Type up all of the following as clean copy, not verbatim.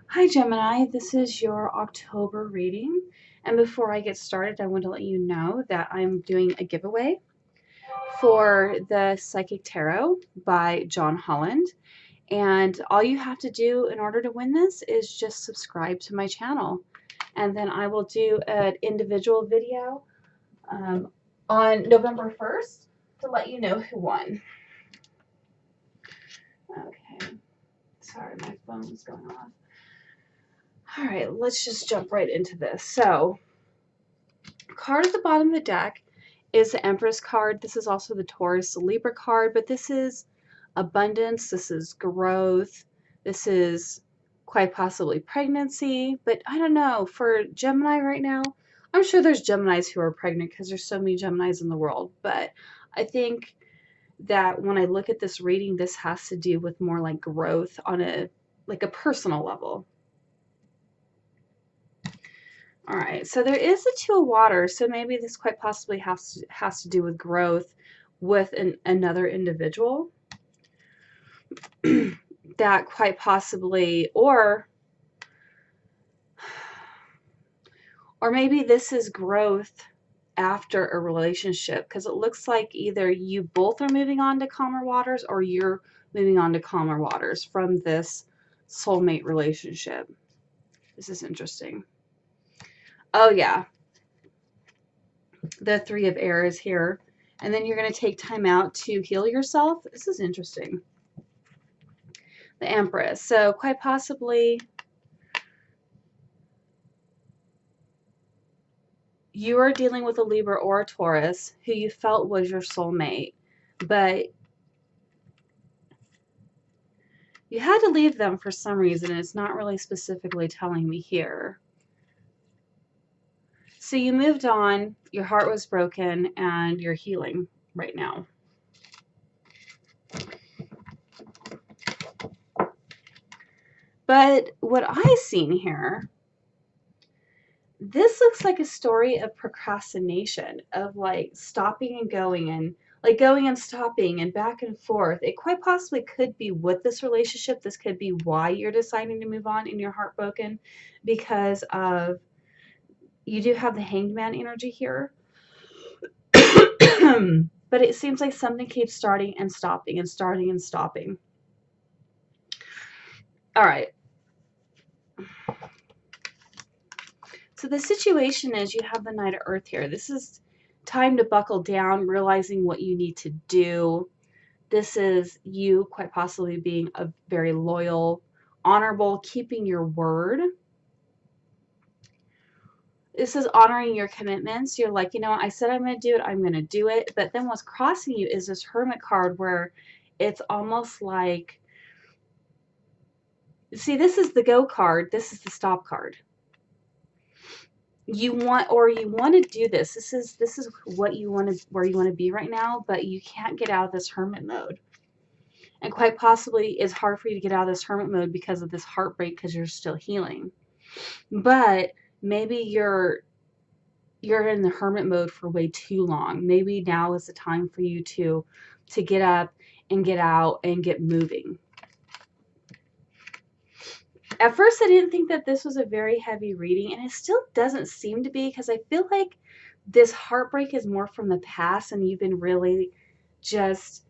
Hi Gemini, this is your October reading. And before I get started, I want to let you know that I'm doing a giveaway for the Psychic Tarot by John Holland. And all you have to do in order to win this is just subscribe to my channel. And then I will do an individual video on November 1st to let you know who won. Okay, sorry, my phone was going off. All right, let's just jump right into this. So, card at the bottom of the deck is the Empress card. This is also the Taurus Libra card, but this is abundance, this is growth, this is quite possibly pregnancy, but I don't know, for Gemini right now, I'm sure there's Geminis who are pregnant because there's so many Geminis in the world, but I think that when I look at this reading, this has to do with more like growth on a personal level. All right, so there is a Two of Water, so maybe this quite possibly has to do with growth with another individual that quite possibly, or maybe this is growth after a relationship, because it looks like either you both are moving on to calmer waters or you're moving on to calmer waters from this soulmate relationship. This is interesting. Oh yeah, the Three of Air is here. And then you're going to take time out to heal yourself. This is interesting. The Empress. So quite possibly you are dealing with a Libra or a Taurus who you felt was your soulmate, but you had to leave them for some reason. And it's not really specifically telling me here. So you moved on, your heart was broken, and you're healing right now. But what I've seen here, this looks like a story of procrastination, of like stopping and going, and like going and stopping and back and forth. It quite possibly could be with this relationship. This could be why you're deciding to move on and you're heartbroken, because of, you do have the Hanged Man energy here. But it seems like something keeps starting and stopping and starting and stopping. All right. So the situation is you have the Knight of Earth here. This is time to buckle down, realizing what you need to do. This is you quite possibly being a very loyal, honorable, keeping your word. This is honoring your commitments. You're like, you know, I said I'm going to do it, I'm going to do it. But then what's crossing you is this Hermit card where it's almost like, see, this is the go card, this is the stop card. You want to do this. This is what you want to, where you want to be right now, but you can't get out of this hermit mode. And quite possibly it's hard for you to get out of this hermit mode because of this heartbreak, because you're still healing. But maybe you're in the hermit mode for way too long. Maybe now is the time for you to get up and get out and get moving. At first, I didn't think that this was a very heavy reading, and it still doesn't seem to be, because I feel like this heartbreak is more from the past, and you've been really just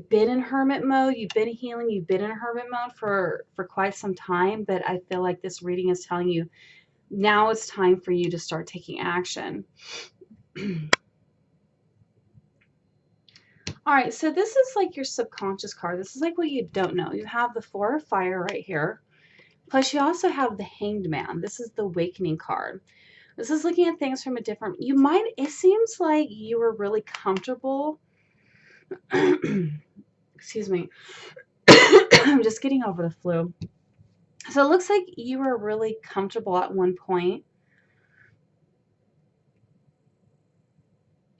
been in hermit mode. You've been healing. You've been in hermit mode for quite some time, but I feel like this reading is telling you now it's time for you to start taking action. All right, so this is like your subconscious card. This is like what you don't know. You have the Four of Fire right here. Plus, you also have the Hanged Man. This is the Awakening card. This is looking at things from a different, it seems like you were really comfortable. Excuse me. I'm just getting over the flu. So it looks like you were really comfortable at one point.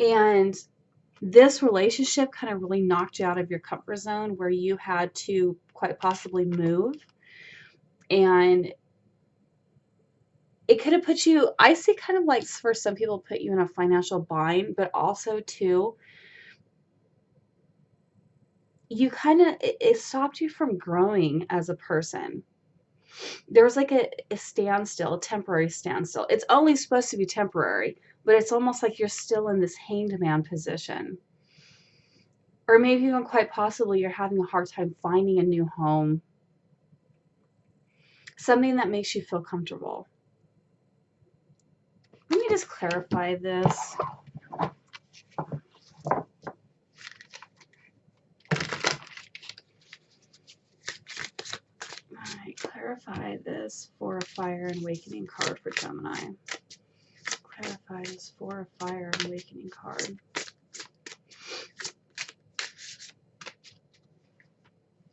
And this relationship kind of really knocked you out of your comfort zone, where you had to quite possibly move. And it could have put you, I see kind of like, for some people, put you in a financial bind, but also too, you kind of, it stopped you from growing as a person. there was like a standstill, a temporary standstill. It's only supposed to be temporary, but it's almost like you're still in this hanged man position. Or maybe even quite possibly you're having a hard time finding a new home. Something that makes you feel comfortable. Let me just clarify this. Alright, clarify this 4 of Fire and Awakening card for Gemini. Clarify this 4 of Fire and Awakening card.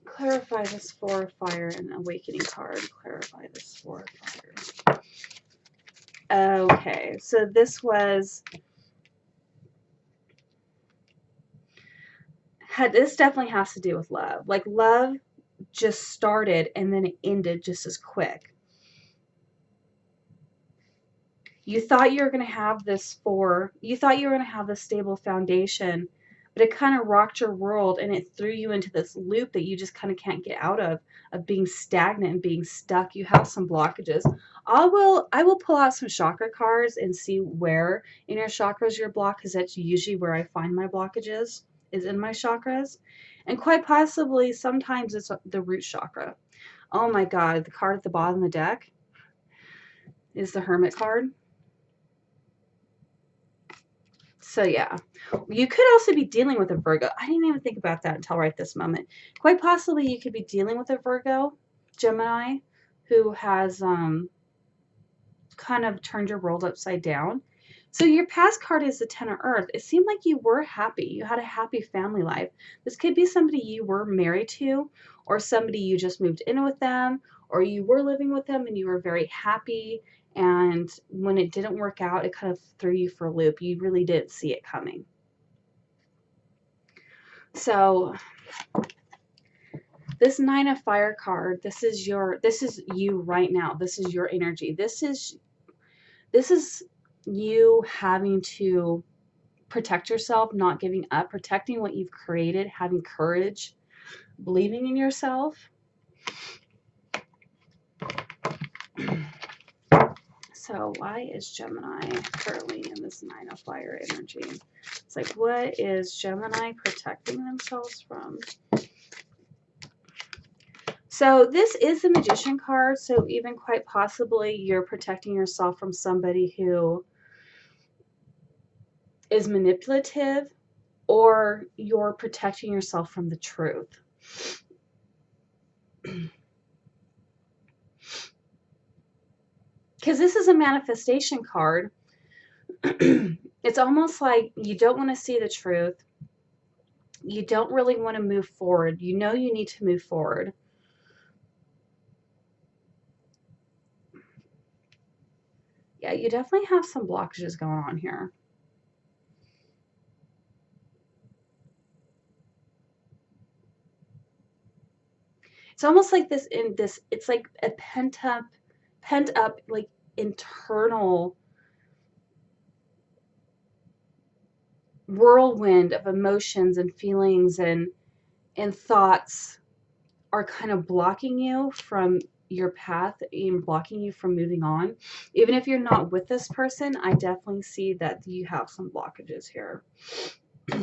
Clarify this 4 of Fire and Awakening card. Clarify this 4 of Fire. Okay, so this was... This definitely has to do with love. Like, love just started and then it ended just as quick. You thought you were going to have this you thought you were going to have this stable foundation, but it kind of rocked your world and it threw you into this loop that you just kind of can't get out of being stagnant and being stuck. You have some blockages. I will pull out some chakra cards and see where in your chakras you're blocked, because that's usually where I find my blockages, is in my chakras. And quite possibly sometimes it's the root chakra. Oh my God, the card at the bottom of the deck is the Hermit card. So yeah, you could also be dealing with a Virgo. I didn't even think about that until right this moment. Quite possibly you could be dealing with a Virgo, Gemini, who has kind of turned your world upside down. So your past card is the Ten of Earth. It seemed like you were happy. You had a happy family life. This could be somebody you were married to, or somebody you just moved in with them, or you were living with them and you were very happy. And when it didn't work out, it kind of threw you for a loop. You really didn't see it coming. So this Nine of Fire card, this is you right now. This is your energy. This is you having to protect yourself, not giving up, protecting what you've created, having courage, believing in yourself. So why is Gemini currently in this Nine of Fire energy? It's like, what is Gemini protecting themselves from? So this is the Magician card. So even quite possibly you're protecting yourself from somebody who is manipulative, or you're protecting yourself from the truth. Because this is a manifestation card. It's almost like you don't want to see the truth. You don't really want to move forward. You know you need to move forward. Yeah, you definitely have some blockages going on here. It's almost like it's like a pent up like internal whirlwind of emotions and feelings and thoughts are kind of blocking you from your path and blocking you from moving on. Even if you're not with this person, I definitely see that you have some blockages here. All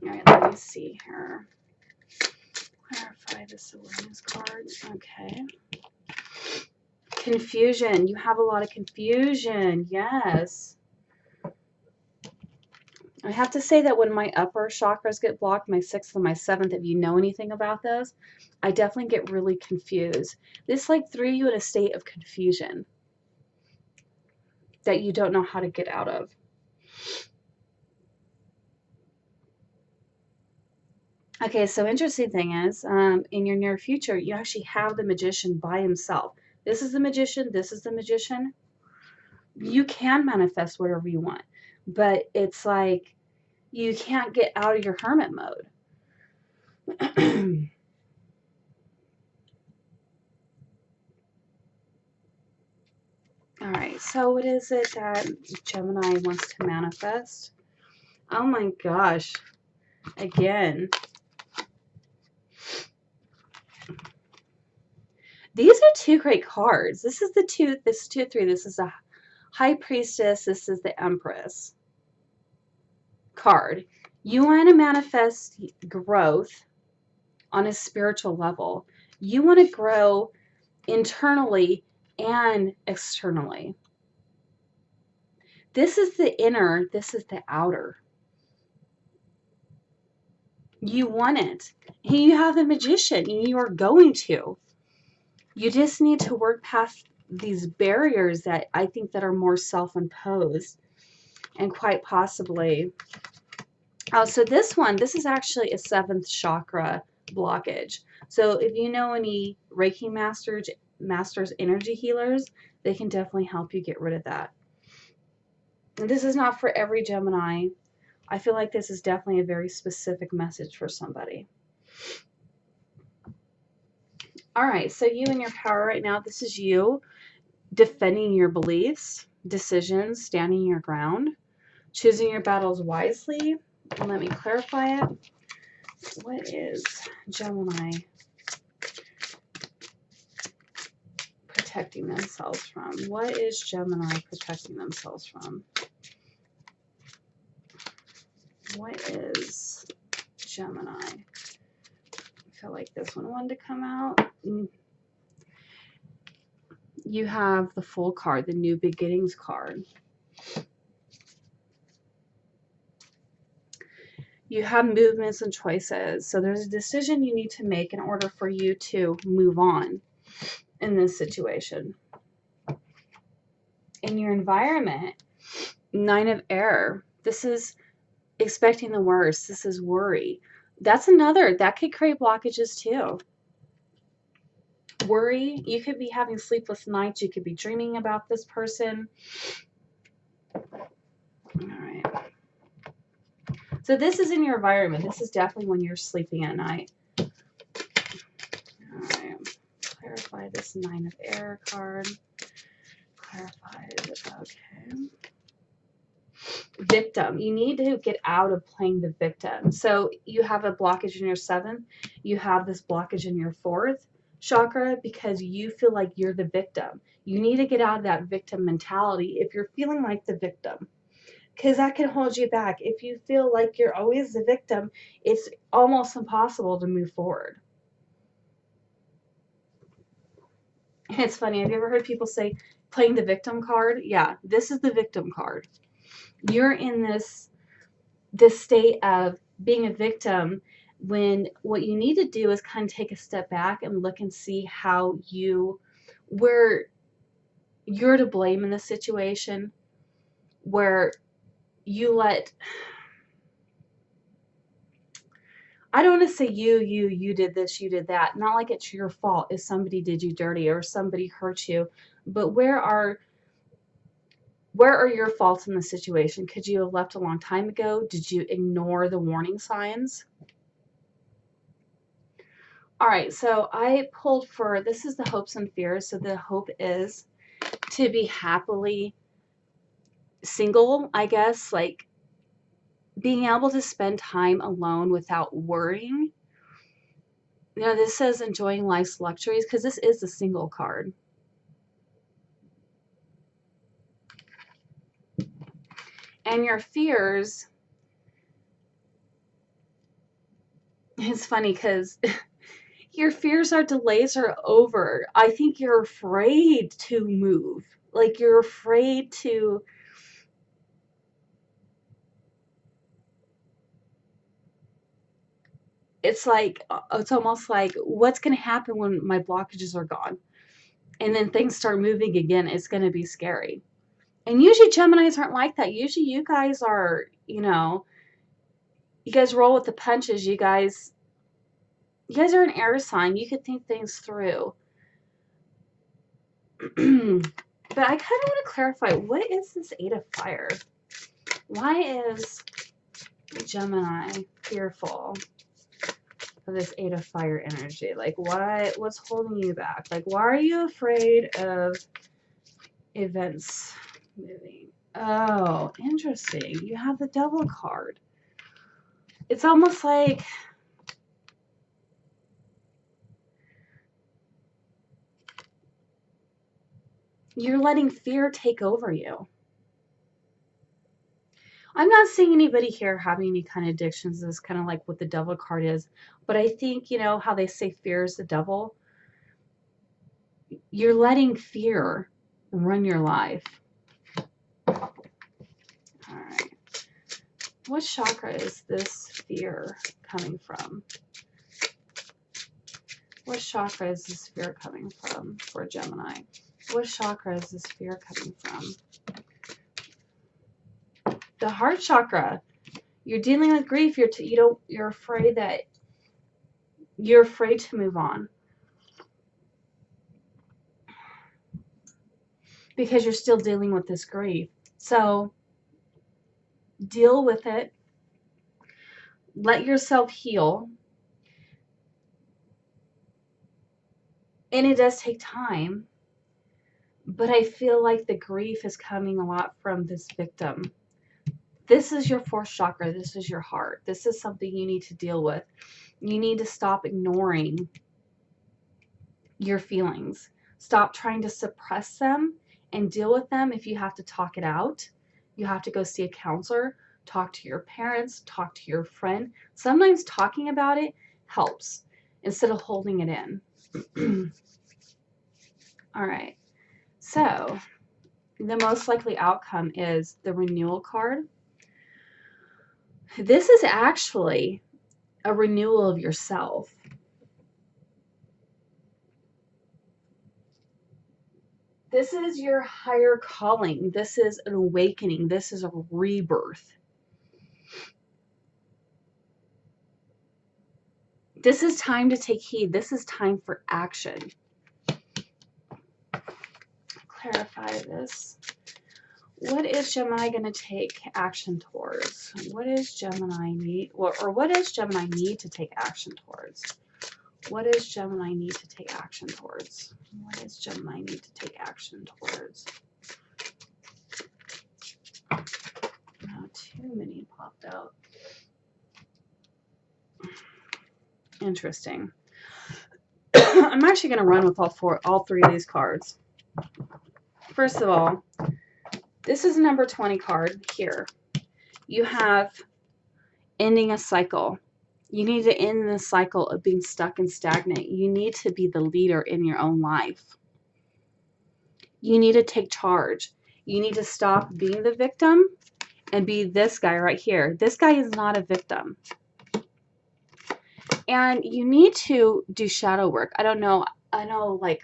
right, let me see here. Clarify this awareness card. Okay. Confusion. You have a lot of confusion. Yes. I have to say that when my upper chakras get blocked, my 6th and my 7th, if you know anything about those, I definitely get really confused. This like threw you in a state of confusion that you don't know how to get out of. Okay, so interesting thing is, in your near future, you actually have the Magician by himself. This is the Magician. This is the Magician. You can manifest whatever you want, but it's like you can't get out of your hermit mode. All right, so what is it that Gemini wants to manifest? Oh my gosh. Again. These are two great cards. This is the two, this is 2, 3. This is the High Priestess. This is the Empress card. You want to manifest growth on a spiritual level. You want to grow internally and externally. This is the inner, this is the outer. You want it. You have the Magician, and you are going to. You just need to work past these barriers that I think that are more self-imposed, and quite possibly. Oh, so this is actually a 7th chakra blockage. So if you know any Reiki masters, energy healers, they can definitely help you get rid of that. And this is not for every Gemini. I feel like this is definitely a very specific message for somebody. All right, so you and your power right now, this is you defending your beliefs, decisions, standing your ground, choosing your battles wisely. Let me clarify it. What is Gemini protecting themselves from? What is Gemini protecting themselves from? What is Gemini? I feel like this one wanted to come out. You have the Fool card, the New Beginnings card. You have movements and choices. So there's a decision you need to make in order for you to move on in this situation. In your environment, 9 of Air. This is expecting the worst. This is worry. That's another. That could create blockages too. Worry. You could be having sleepless nights. You could be dreaming about this person. All right. So this is in your environment. This is definitely when you're sleeping at night. All right. Clarify this 9 of Air card. Clarified. Okay. Victim. You need to get out of playing the victim. So you have a blockage in your 7th. You have this blockage in your 4th chakra because you feel like you're the victim. You need to get out of that victim mentality if you're feeling like the victim, because that can hold you back. If you feel like you're always the victim, it's almost impossible to move forward. And it's funny. Have you ever heard people say playing the victim card? Yeah, this is the victim card. You're in this state of being a victim when what you need to do is kind of take a step back and look and see how where you're to blame in the situation, where you let, I don't want to say you did this, you did that. Not like it's your fault if somebody did you dirty or somebody hurt you, but where are your faults in the situation? Could you have left a long time ago? Did you ignore the warning signs? All right, so I pulled for, this is the hopes and fears. So the hope is to be happily single, I guess, like being able to spend time alone without worrying. You know, this says enjoying life's luxuries because this is the single card. And your fears, it's funny because your fears are delays are over. I think you're afraid to move. Like you're afraid to, it's like, it's almost like what's going to happen when my blockages are gone and then things start moving again. It's going to be scary. And usually Geminis aren't like that. Usually you guys are, you know, you guys roll with the punches. You guys are an air sign. You could think things through. But I kind of want to clarify, what is this 8 of Fire? Why is Gemini fearful of this 8 of Fire energy? Like, what's holding you back? Like, why are you afraid of events moving? Oh, interesting. You have the Devil card. It's almost like You're letting fear take over you. I'm not seeing anybody here having any kind of addictions. This is kind of like what the devil card is. But I think, you know, how they say fear is the devil. You're letting fear run your life. All right. What chakra is this fear coming from? What chakra is this fear coming from for Gemini? What chakra is this fear coming from? The heart chakra. You're dealing with grief. You're afraid to move on because you're still dealing with this grief. So deal with it. Let yourself heal. And it does take time. But I feel like the grief is coming a lot from this victim. This is your fourth chakra. This is your heart. This is something you need to deal with. You need to stop ignoring your feelings. Stop trying to suppress them and deal with them. If you have to talk it out, you have to go see a counselor, talk to your parents, talk to your friend. Sometimes talking about it helps instead of holding it in. All right. So the most likely outcome is the renewal card. This is actually a renewal of yourself. This is your higher calling. This is an awakening. This is a rebirth. This is time to take heed. This is time for action. Clarify this. What is Gemini going to take action towards? What is Gemini need, or what does Gemini need to take action towards? What does Gemini need to take action towards? What does Gemini need to take action towards? Oh, too many popped out. Interesting. I'm actually going to run with all three of these cards. First of all, this is number 20 card here. You have ending a cycle. You need to end the cycle of being stuck and stagnant. You need to be the leader in your own life. You need to take charge. You need to stop being the victim and be this guy right here. This guy is not a victim. And you need to do shadow work. I don't know. I know like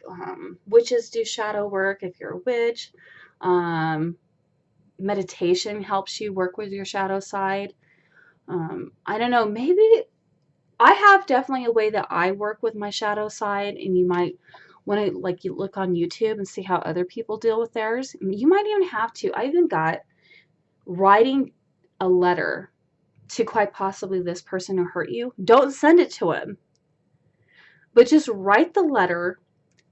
witches do shadow work if you're a witch. Meditation helps you work with your shadow side. I don't know. Maybe I have definitely a way that I work with my shadow side, and you might want to like you look on YouTube and see how other people deal with theirs. You might even have to. I even got writing a letter to quite possibly this person who hurt you. Don't send it to him, but just write the letter,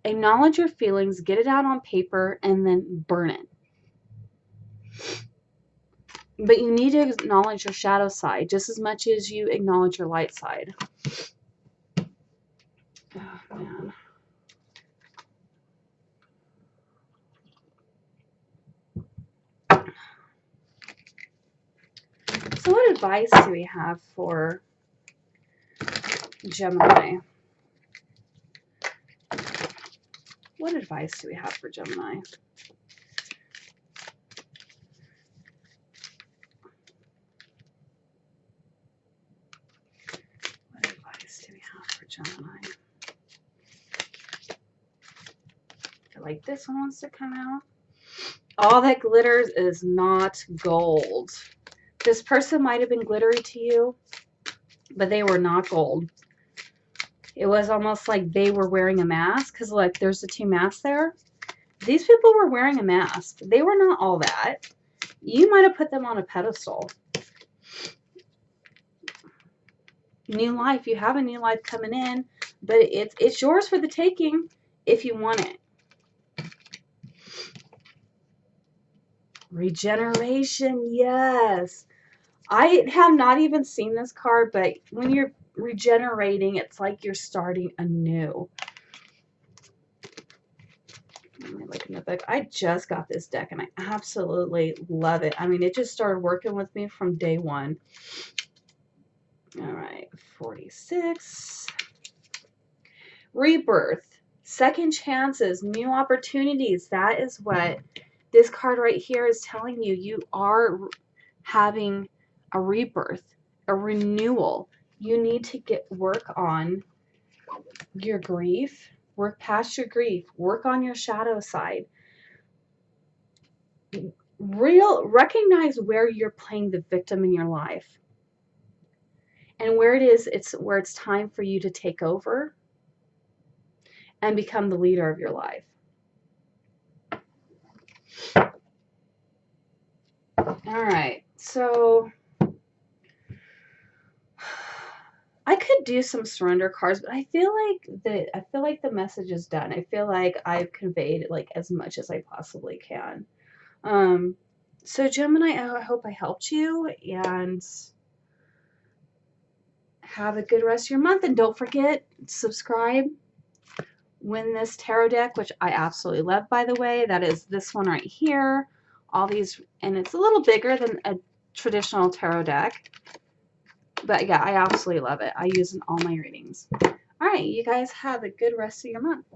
acknowledge your feelings, get it out on paper, and then burn it. But you need to acknowledge your shadow side just as much as you acknowledge your light side. Oh, man. So what advice do we have for Gemini? What advice do we have for Gemini? What advice do we have for Gemini? I feel like this one wants to come out. All that glitters is not gold. This person might have been glittery to you, but they were not gold. It was almost like they were wearing a mask, because look, there's the two masks there. These people were wearing a mask. They were not all that. You might have put them on a pedestal. New life. You have a new life coming in, but it's yours for the taking if you want it. Regeneration, yes. I have not even seen this card, but when you're regenerating, it's like you're starting anew. Let me look in the book. I just got this deck and I absolutely love it. I mean, it just started working with me from day one. All right, 46. Rebirth, second chances, new opportunities. That is what this card right here is telling you. You are having a rebirth, a renewal. You need to work on your grief, work past your grief, work on your shadow side. Recognize where you're playing the victim in your life and where it's time for you to take over and become the leader of your life. All right, so I could do some surrender cards, but I feel like the message is done. I feel like I've conveyed like as much as I possibly can. So Gemini, I hope I helped you, and have a good rest of your month. And don't forget, subscribe. Win this tarot deck, which I absolutely love, by the way. That is this one right here. All these, and it's a little bigger than a traditional tarot deck. But yeah, I absolutely love it. I use it in all my readings. All right, you guys have a good rest of your month.